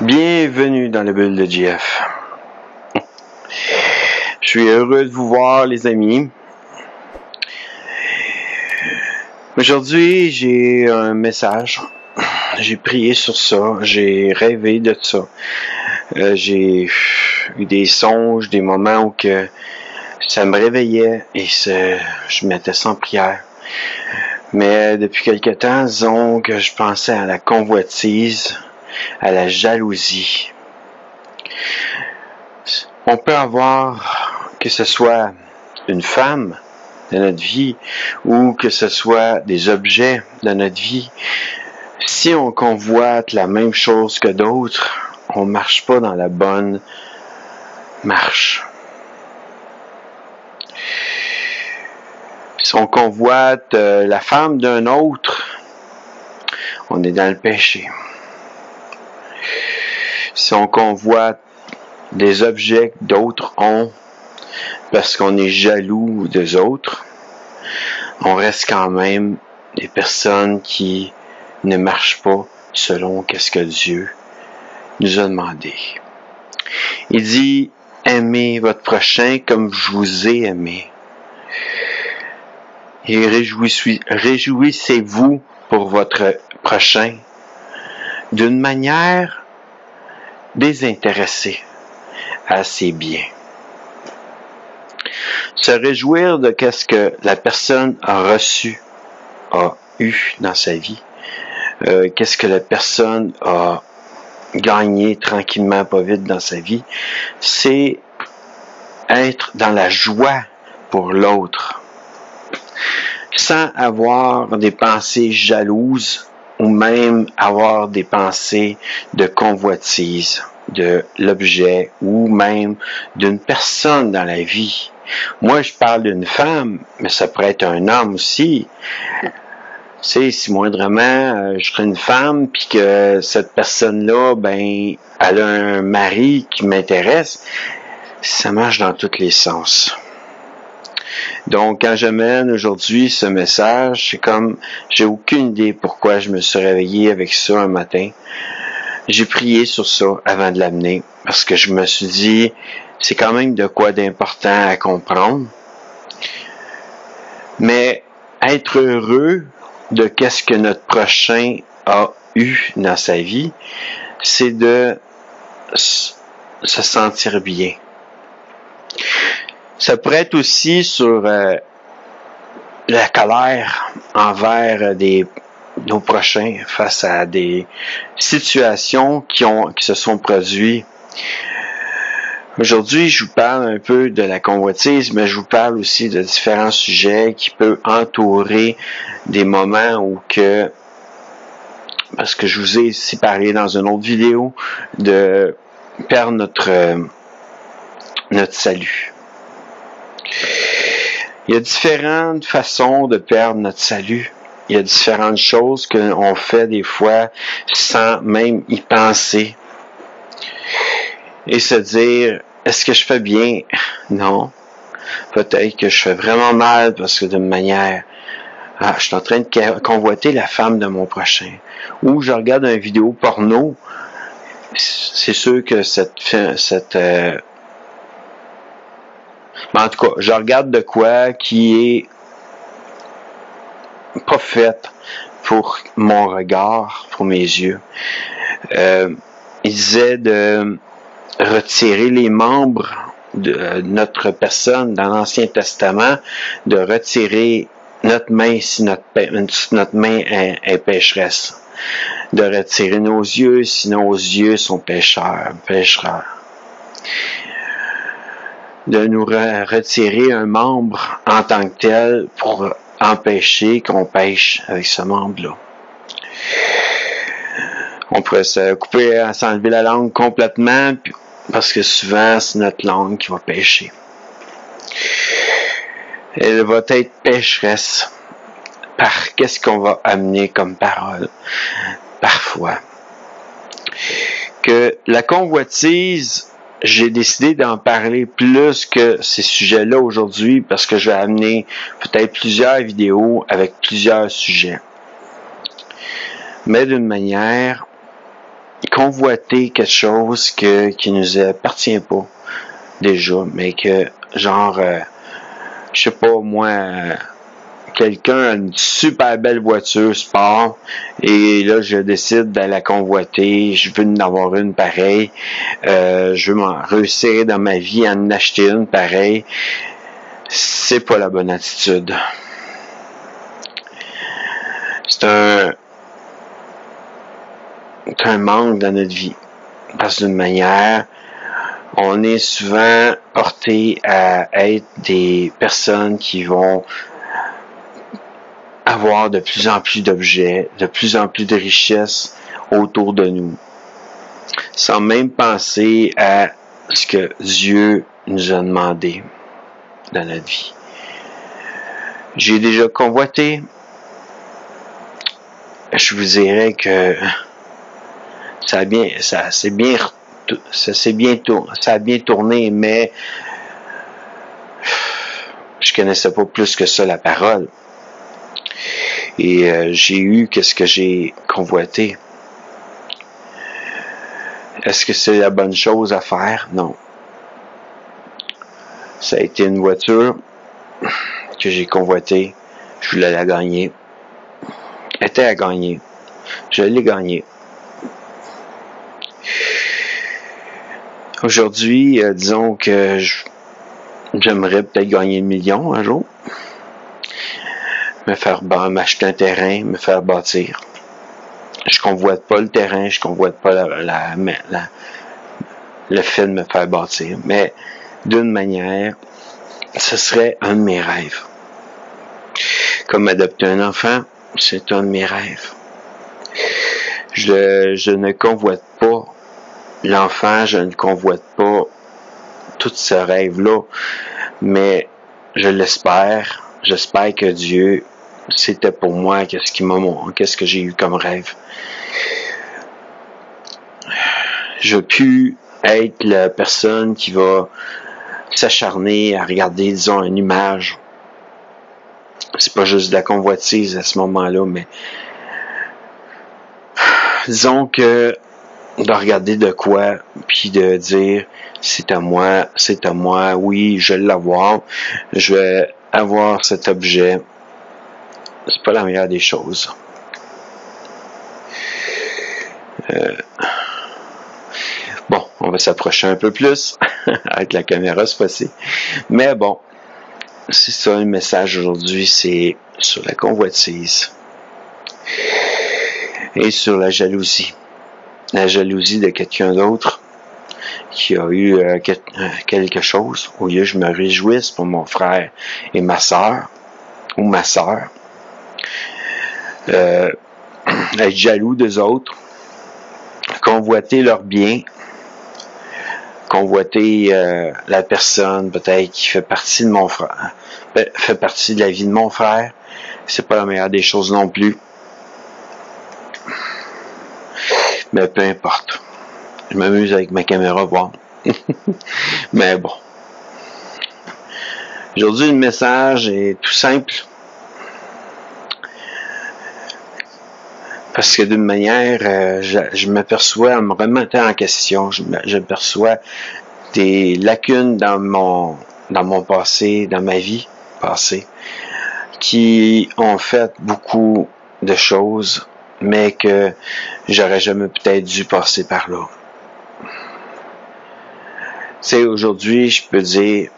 Bienvenue dans la bulle de JF. Je suis heureux de vous voir, les amis. Aujourd'hui, j'ai un message. J'ai prié sur ça. J'ai rêvé de ça. J'ai eu des songes, des moments où que ça me réveillait et je mettais ça en prière. Mais depuis quelque temps, disons que je pensais à la convoitise, à la jalousie. On peut avoir, que ce soit une femme de notre vie ou que ce soit des objets de notre vie, si on convoite la même chose que d'autres, on marche pas dans la bonne marche. Si on convoite la femme d'un autre, on est dans le péché. Si on convoite des objets que d'autres ont parce qu'on est jaloux des autres, on reste quand même des personnes qui ne marchent pas selon ce que Dieu nous a demandé. Il dit, aimez votre prochain comme je vous ai aimé. Et réjouissez-vous pour votre prochain d'une manière désintéressée à ses biens. Se réjouir de ce que la personne a reçu, a eu dans sa vie, qu'est-ce que la personne a gagné tranquillement, pas vite dans sa vie, c'est être dans la joie pour l'autre, sans avoir des pensées jalouses ou même avoir des pensées de convoitise de l'objet ou même d'une personne dans la vie. Moi, je parle d'une femme, mais ça pourrait être un homme aussi. Tu sais, si moindrement, je serais une femme, puis que cette personne-là, ben, elle a un mari qui m'intéresse, ça marche dans tous les sens. Donc, quand j'amène aujourd'hui ce message, c'est comme, j'ai aucune idée pourquoi je me suis réveillé avec ça un matin. J'ai prié sur ça avant de l'amener, parce que je me suis dit, c'est quand même de quoi d'important à comprendre. Mais être heureux de qu'est-ce que notre prochain a eu dans sa vie, c'est de se sentir bien. Ça pourrait être aussi sur la colère envers nos prochains face à des situations qui se sont produites. Aujourd'hui, je vous parle un peu de la convoitise, mais je vous parle aussi de différents sujets qui peuvent entourer des moments où parce que je vous ai ici parlé dans une autre vidéo, de perdre notre salut. Il y a différentes façons de perdre notre salut. Il y a différentes choses qu'on fait des fois sans même y penser. Et se dire, est-ce que je fais bien? Non. Peut-être que je fais vraiment mal parce que d'une manière, je suis en train de convoiter la femme de mon prochain. Ou je regarde une vidéo porno, c'est sûr que en tout cas, je regarde de quoi qui est pas fait pour mon regard, pour mes yeux. Il disait de retirer les membres de notre personne dans l'Ancien Testament, de retirer notre main si notre main est pécheresse, de retirer nos yeux si nos yeux sont péchereurs, de nous retirer un membre en tant que tel pour empêcher qu'on pêche avec ce membre-là. On pourrait se couper, s'enlever la langue complètement, parce que souvent, c'est notre langue qui va pécher. Elle va être pécheresse par qu'est-ce qu'on va amener comme parole, parfois. Que la convoitise, j'ai décidé d'en parler plus que ces sujets-là aujourd'hui, parce que je vais amener peut-être plusieurs vidéos avec plusieurs sujets. Mais d'une manière convoiter quelque chose qui nous appartient pas déjà, mais que genre je sais pas moi, quelqu'un a une super belle voiture sport et là je décide d'aller la convoiter, je veux en avoir une pareille, je veux réussir dans ma vie à en acheter une pareille. C'est pas la bonne attitude. C'est un manque dans notre vie. Parce que d'une manière, on est souvent porté à être des personnes qui vont avoir de plus en plus d'objets, de plus en plus de richesses autour de nous, sans même penser à ce que Dieu nous a demandé dans notre vie. J'ai déjà convoité. Je vous dirais que ça a bien tourné, mais je connaissais pas plus que ça la parole. Et j'ai eu qu'est-ce que j'ai convoité. Est-ce que c'est la bonne chose à faire? Non. Ça a été une voiture que j'ai convoitée. Je voulais la gagner. Elle était à gagner. Je l'ai gagnée. Aujourd'hui, disons que j'aimerais peut-être gagner 1 million un jour. M'acheter un terrain, me faire bâtir. Je convoite pas le terrain, je convoite pas le fait de me faire bâtir, mais d'une manière, ce serait un de mes rêves. Comme adopter un enfant, c'est un de mes rêves. Je ne convoite pas l'enfant, je ne convoite pas tout ce rêve-là, mais je l'espère. J'espère que Dieu, c'était pour moi qu'est-ce que j'ai eu comme rêve. Je pu être la personne qui va s'acharner à regarder, disons, une image. C'est pas juste de la convoitise à ce moment-là, mais disons que de regarder de quoi, puis de dire c'est à moi, oui, je vais l'avoir, je vais avoir cet objet. C'est pas la meilleure des choses. Bon, on va s'approcher un peu plus avec la caméra cette fois-ci. Mais bon, c'est ça le message aujourd'hui, c'est sur la convoitise et sur la jalousie. La jalousie de quelqu'un d'autre qui a eu quelque chose, au lieu que je me réjouisse pour mon frère et ma sœur, ou ma sœur, être jaloux des autres, convoiter leur bien, convoiter la personne peut-être qui fait partie de mon frère, fait partie de la vie de mon frère, c'est pas la meilleure des choses non plus. Mais peu importe. Je m'amuse avec ma caméra, voir. Mais bon. Aujourd'hui, le message est tout simple. Parce que d'une manière, je m'aperçois, en me remettant en question, je perçois des lacunes dans mon passé, dans ma vie passée, qui ont fait beaucoup de choses, mais que j'aurais jamais peut-être dû passer par là. Tu sais, aujourd'hui, je peux dire,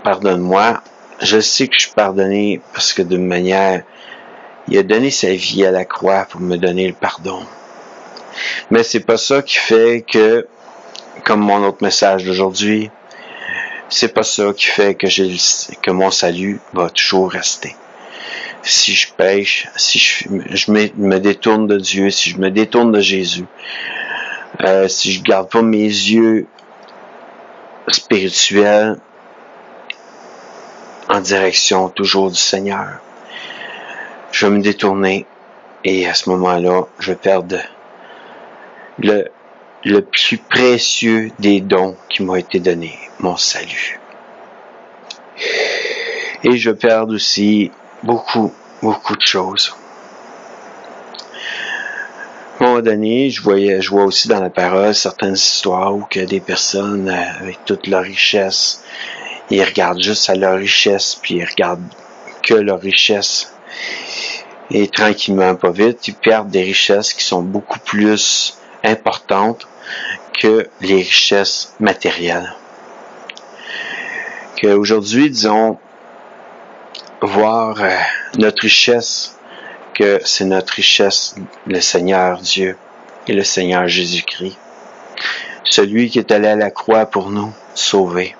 pardonne-moi. Je sais que je suis pardonné parce que d'une manière, il a donné sa vie à la croix pour me donner le pardon. Mais c'est pas ça qui fait que, comme mon autre message d'aujourd'hui, c'est pas ça qui fait que mon salut va toujours rester. Si je pêche, si je me détourne de Dieu, si je me détourne de Jésus, si je garde pas mes yeux spirituels en direction toujours du Seigneur, je vais me détourner et à ce moment-là, je vais perdre le plus précieux des dons qui m'ont été donnés, mon salut. Et je vais perdre aussi beaucoup de choses. Mon moment donné, je vois aussi dans la parole certaines histoires où que des personnes avec toute leur richesse, ils regardent juste à leur richesse, puis ils regardent que leur richesse. Et tranquillement, pas vite, ils perdent des richesses qui sont beaucoup plus importantes que les richesses matérielles. Qu'aujourd'hui, disons, voir notre richesse, que c'est notre richesse, le Seigneur Dieu et le Seigneur Jésus-Christ. Celui qui est allé à la croix pour nous sauver.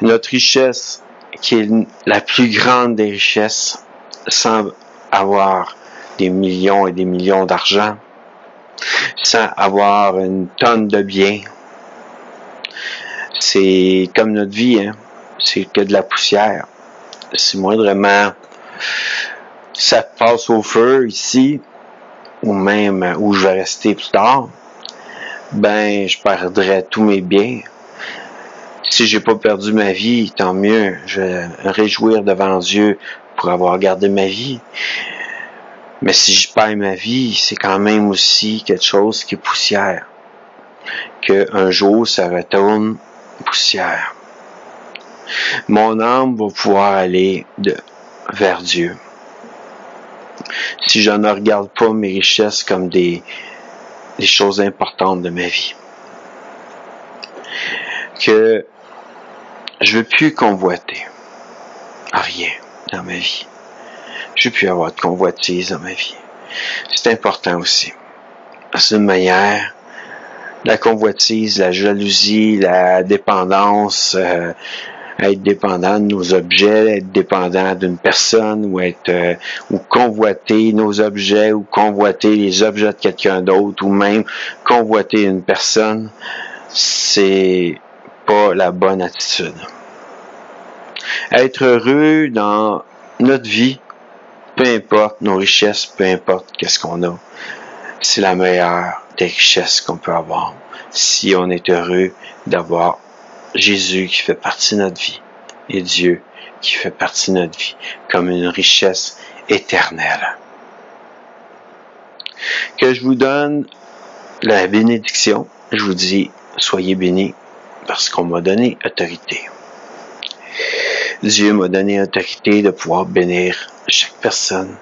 Notre richesse, qui est la plus grande des richesses, sans avoir des millions et des millions d'argent, sans avoir une tonne de biens. C'est comme notre vie, hein? C'est que de la poussière. Si moindrement ça passe au feu ici, ou même où je vais rester plus tard, ben je perdrai tous mes biens. Si j'ai pas perdu ma vie, tant mieux. Je vais me réjouir devant Dieu pour avoir gardé ma vie. Mais si je perds ma vie, c'est quand même aussi quelque chose qui est poussière. Qu'un jour, ça retourne poussière. Mon âme va pouvoir aller vers Dieu. Si je ne regarde pas mes richesses comme des choses importantes de ma vie. Que je ne veux plus convoiter rien dans ma vie. Je ne veux plus avoir de convoitise dans ma vie. C'est important aussi. C'est une manière, la convoitise, la jalousie, la dépendance, être dépendant de nos objets, être dépendant d'une personne, ou convoiter nos objets, ou convoiter les objets de quelqu'un d'autre, ou même convoiter une personne, c'est pas la bonne attitude. Être heureux dans notre vie, peu importe nos richesses, peu importe qu'est-ce qu'on a, c'est la meilleure des richesses qu'on peut avoir. Si on est heureux d'avoir Jésus qui fait partie de notre vie et Dieu qui fait partie de notre vie comme une richesse éternelle. Que je vous donne la bénédiction. Je vous dis, soyez bénis parce qu'on m'a donné autorité. Dieu m'a donné autorité de pouvoir bénir chaque personne.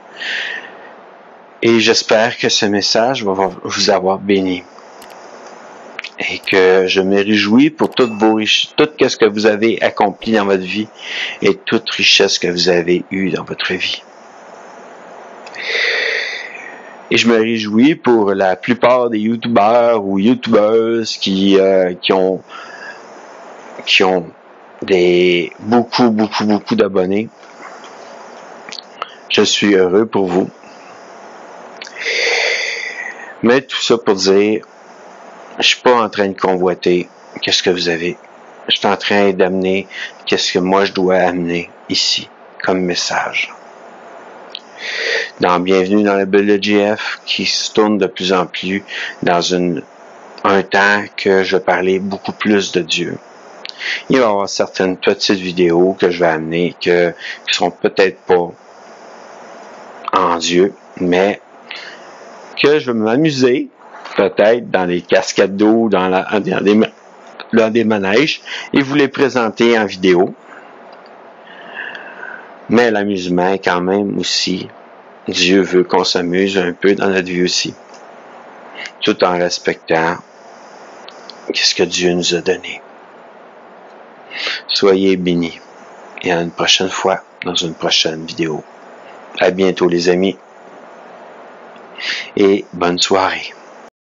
Et j'espère que ce message va vous avoir béni. Et que je me réjouis pour toutes ce que vous avez accompli dans votre vie et toute richesse que vous avez eue dans votre vie. Et je me réjouis pour la plupart des youtubeurs ou youtubeuses qui ont beaucoup d'abonnés. Je suis heureux pour vous. Mais tout ça pour dire, je suis pas en train de convoiter qu'est-ce que vous avez. Je suis en train d'amener qu'est-ce que moi je dois amener ici comme message. Dans Bienvenue dans la bulle de JF qui se tourne de plus en plus dans un temps que je vais parler beaucoup plus de Dieu. Il va y avoir certaines petites vidéos que je vais amener qui seront peut-être pas en Dieu, mais que je vais m'amuser peut-être dans les cascades d'eau, dans des manèges, et vous les présenter en vidéo. Mais l'amusement est quand même aussi, Dieu veut qu'on s'amuse un peu dans notre vie aussi, tout en respectant ce que Dieu nous a donné. Soyez bénis, et à une prochaine fois, dans une prochaine vidéo. À bientôt les amis, et bonne soirée.